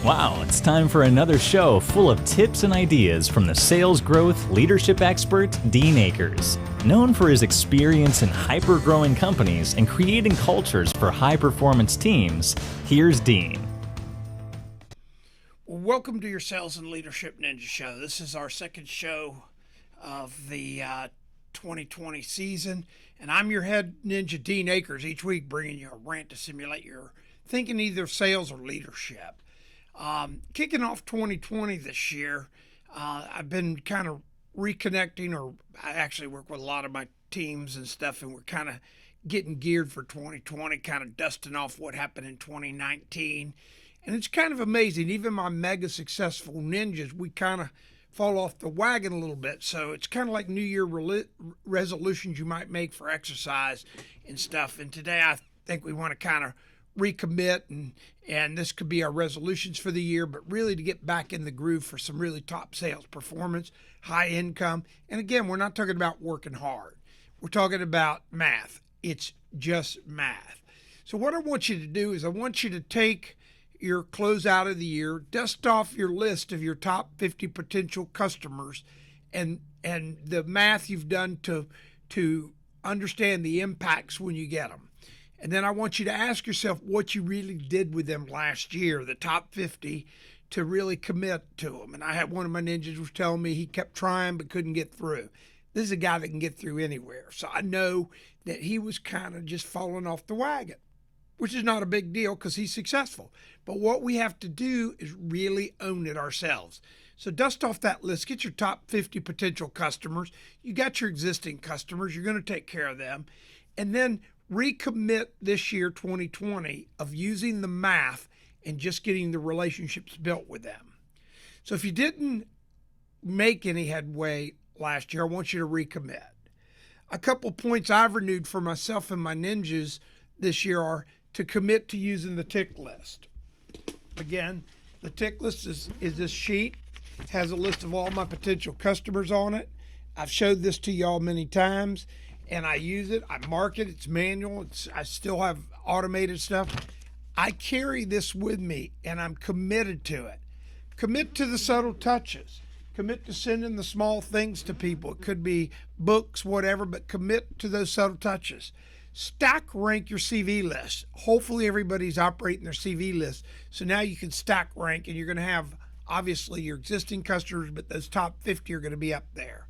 Wow, it's time for another show full of tips and ideas from the sales growth leadership expert, Dean Akers. Known for his experience in hyper-growing companies and creating cultures for high-performance teams, here's Dean. Welcome to your Sales and Leadership Ninja Show. This is our second show of the 2020 season, and I'm your head ninja, Dean Akers, each week bringing you a rant to simulate your thinking, either sales or leadership. Kicking off 2020 this year, I've been kind of reconnecting, or I actually work with a lot of my teams and stuff, and we're kind of getting geared for 2020, kind of dusting off what happened in 2019. And it's kind of amazing. Even my mega successful ninjas, we kind of fall off the wagon a little bit. So it's kind of like New Year resolutions you might make for exercise and stuff. And today I think we want to kind of recommit, and this could be our resolutions for the year, but really to get back in the groove for some really top sales performance, high income. And again, we're not talking about working hard. We're talking about math. It's just math. So what I want you to do is I want you to take your close out of the year, dust off your list of your top 50 potential customers and the math you've done to understand the impacts when you get them. And then I want you to ask yourself what you really did with them last year, the top 50, to really commit to them. And I had one of my ninjas was telling me he kept trying but couldn't get through. This is a guy that can get through anywhere. So I know that he was kind of just falling off the wagon, which is not a big deal because he's successful. But what we have to do is really own it ourselves. So dust off that list, get your top 50 potential customers. You got your existing customers, you're going to take care of them. And then recommit this year, 2020, of using the math and just getting the relationships built with them. So if you didn't make any headway last year, I want you to recommit. A couple points I've renewed for myself and my ninjas this year are to commit to using the tick list. Again, the tick list is this sheet. It has a list of all my potential customers on it. I've showed this to y'all many times, and I use it. I mark it. It's manual. I still have automated stuff. I carry this with me, and I'm committed to it. Commit to the subtle touches. Commit to sending the small things to people. It could be books, whatever, but commit to those subtle touches. Stack rank your CV list. Hopefully everybody's operating their CV list. So now you can stack rank, and you're going to have, obviously, your existing customers, but those top 50 are going to be up there.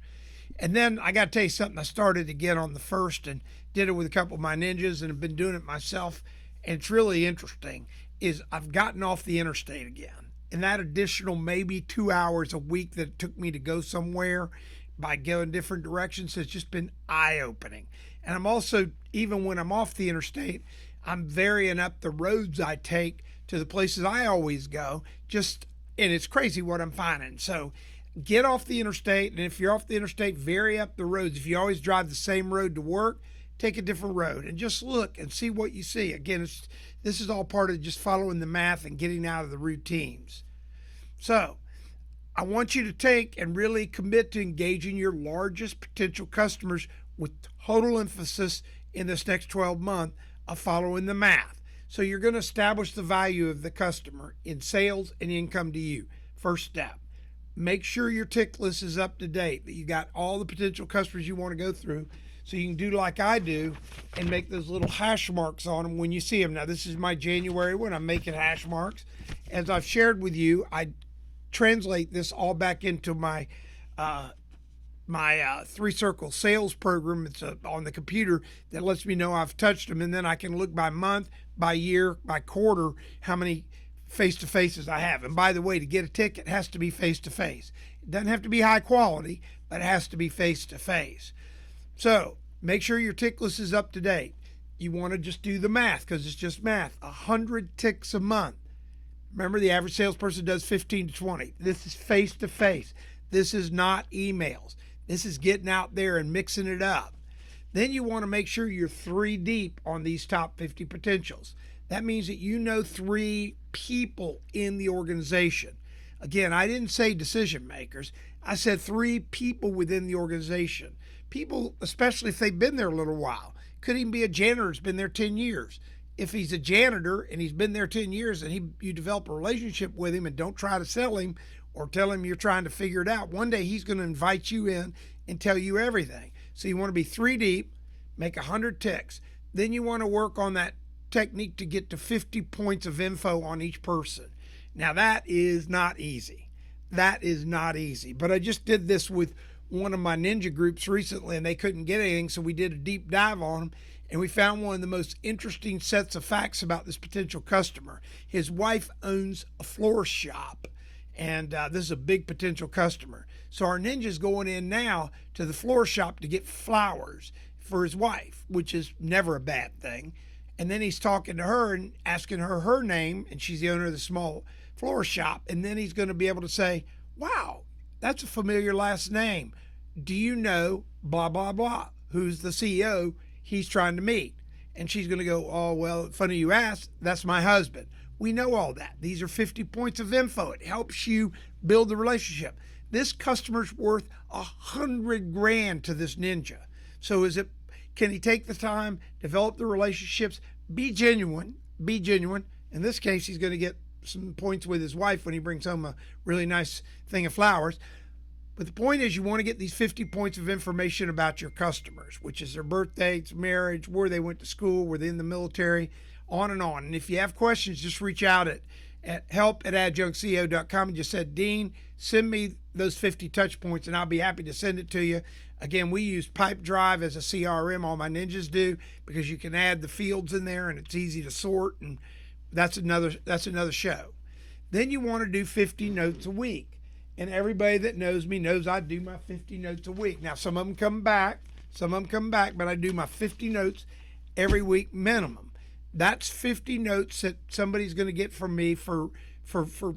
And then I got to tell you something. I started again on the 1st and did it with a couple of my ninjas and have been doing it myself. And it's really interesting is I've gotten off the interstate again. And that additional maybe 2 hours a week that it took me to go somewhere by going different directions has just been eye-opening. And I'm also, even when I'm off the interstate, I'm varying up the roads I take to the places I always go. And it's crazy what I'm finding. So get off the interstate, and if you're off the interstate, vary up the roads. If you always drive the same road to work, take a different road and just look and see what you see. Again, this is all part of just following the math and getting out of the routines. So I want you to take and really commit to engaging your largest potential customers with total emphasis in this next 12 months of following the math. So you're going to establish the value of the customer in sales and income to you. First step. Make sure your tick list is up to date, that you got all the potential customers you want to go through, so you can do like I do and make those little hash marks on them when you see them. Now, this is my January one. I'm making hash marks. As I've shared with you, I translate this all back into my three-circle sales program. It's on the computer that lets me know I've touched them, and then I can look by month, by year, by quarter, how many face-to-faces I have. And by the way, to get a ticket, it has to be face-to-face. It doesn't have to be high quality, but it has to be face-to-face. So make sure your tick list is up to date. You want to just do the math because it's just math. 100 ticks a month. Remember, the average salesperson does 15 to 20. This is face-to-face. This is not emails. This is getting out there and mixing it up. Then you want to make sure you're 3 deep on these top 50 potentials. That means that you know 3 people in the organization. Again, I didn't say decision makers. I said 3 people within the organization. People, especially if they've been there a little while. Could even be a janitor who's been there 10 years. if he's a janitor and he's been there 10 years and you develop a relationship with him and don't try to sell him or tell him you're trying to figure it out, one day he's going to invite you in and tell you everything. So you want to be 3 deep, make 100 ticks. Then you want to work on that technique to get to 50 points of info on each person. Now that is not easy. That is not easy. But I just did this with one of my ninja groups recently and they couldn't get anything, so we did a deep dive on them and we found one of the most interesting sets of facts about this potential customer. His wife owns a florist shop, and this is a big potential customer. So our ninja's going in now to the florist shop to get flowers for his wife, which is never a bad thing. And then he's talking to her and asking her her name, and she's the owner of the small florist shop. And then he's going to be able to say, wow, that's a familiar last name. Do you know blah, blah, blah, who's the CEO he's trying to meet? And she's going to go, oh, well, funny you asked, that's my husband. We know all that. These are 50 points of info. It helps you build the relationship. This customer's worth $100,000 to this ninja. So can he take the time, develop the relationships, be genuine? In this case, he's going to get some points with his wife when he brings home a really nice thing of flowers. But the point is, you want to get these 50 points of information about your customers, which is their birthdates, marriage, where they went to school, were they in the military, on and on. And if you have questions, just reach out at help@adjunctceo.com and just said, Dean, send me those 50 touch points and I'll be happy to send it to you. Again, we use Pipedrive as a CRM, all my ninjas do, because you can add the fields in there and it's easy to sort, and that's another show. Then you want to do 50 notes a week. And everybody that knows me knows I do my 50 notes a week. Now, some of them come back, but I do my 50 notes every week minimum. That's 50 notes that somebody's going to get from me for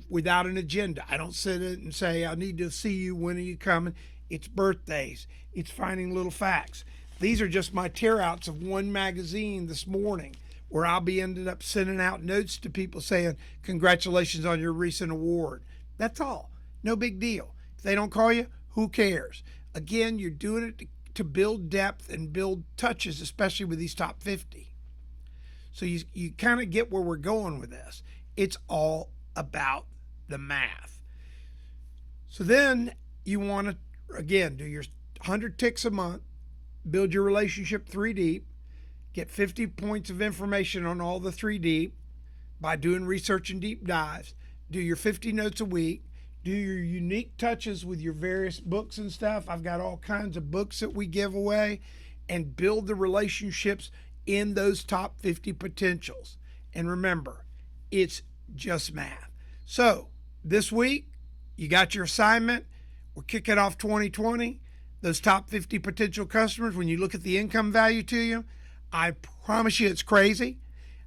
without an agenda. I don't sit in and say, I need to see you. When are you coming? It's birthdays. It's finding little facts. These are just my tear outs of one magazine this morning, where I'll be ended up sending out notes to people saying, congratulations on your recent award. That's all. No big deal. If they don't call you, who cares? Again, you're doing it to build depth and build touches, especially with these top 50. So you kind of get where we're going with this. It's all about the math. So then you want to, again, do your 100 ticks a month, build your relationship 3 deep, get 50 points of information on all the 3 deep by doing research and deep dives, do your 50 notes a week, do your unique touches with your various books and stuff. I've got all kinds of books that we give away, and build the relationships in those top 50 potentials. And remember, it's just math. So this week, you got your assignment. We're kicking off 2020. Those top 50 potential customers, when you look at the income value to you, I promise you it's crazy.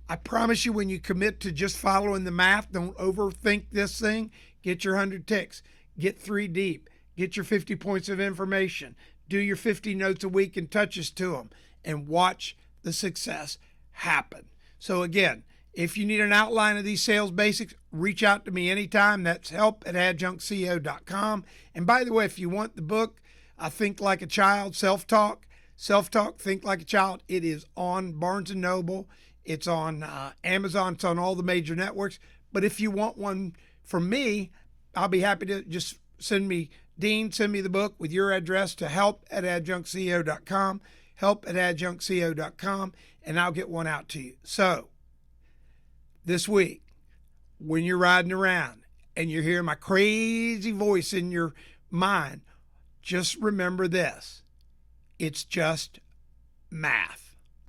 I promise you, when you commit to just following the math, don't overthink this thing. Get your 100 ticks, get 3 deep, get your 50 points of information, do your 50 notes a week and touches to them, and watch the success happen. So again, if you need an outline of these sales basics, reach out to me anytime. That's help@adjunctceo.com. And by the way, if you want the book, Think Like a Child, Self-Talk, Think Like a Child, it is on Barnes & Noble. It's on Amazon. It's on all the major networks. But if you want one from me, I'll be happy to just send me the book with your address to help@adjunctceo.com, help@adjunctceo.com, and I'll get one out to you. So this week, when you're riding around and you're hearing my crazy voice in your mind, just remember this. It's just math.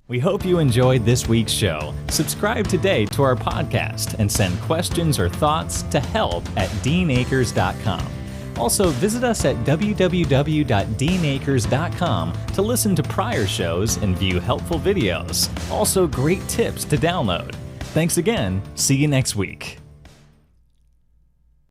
We hope you enjoyed this week's show. Subscribe today to our podcast and send questions or thoughts to help@deanacres.com. Also, visit us at www.deanacres.com to listen to prior shows and view helpful videos. Also, great tips to download. Thanks again. See you next week.